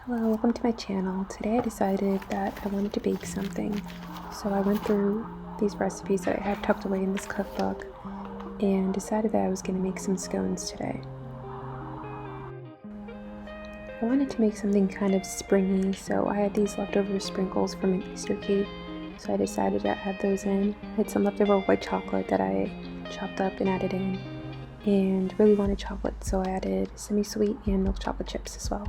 Hello, welcome to my channel. Today I decided that I wanted to bake something. So I went through these recipes that I had tucked away in this cookbook and decided that I was going to make some scones today. I wanted to make something kind of springy, so I had these leftover sprinkles from an Easter cake. So I decided to add those in. I had some leftover white chocolate that I chopped up and added in, and really wanted chocolate, so I added semi-sweet and milk chocolate chips as well.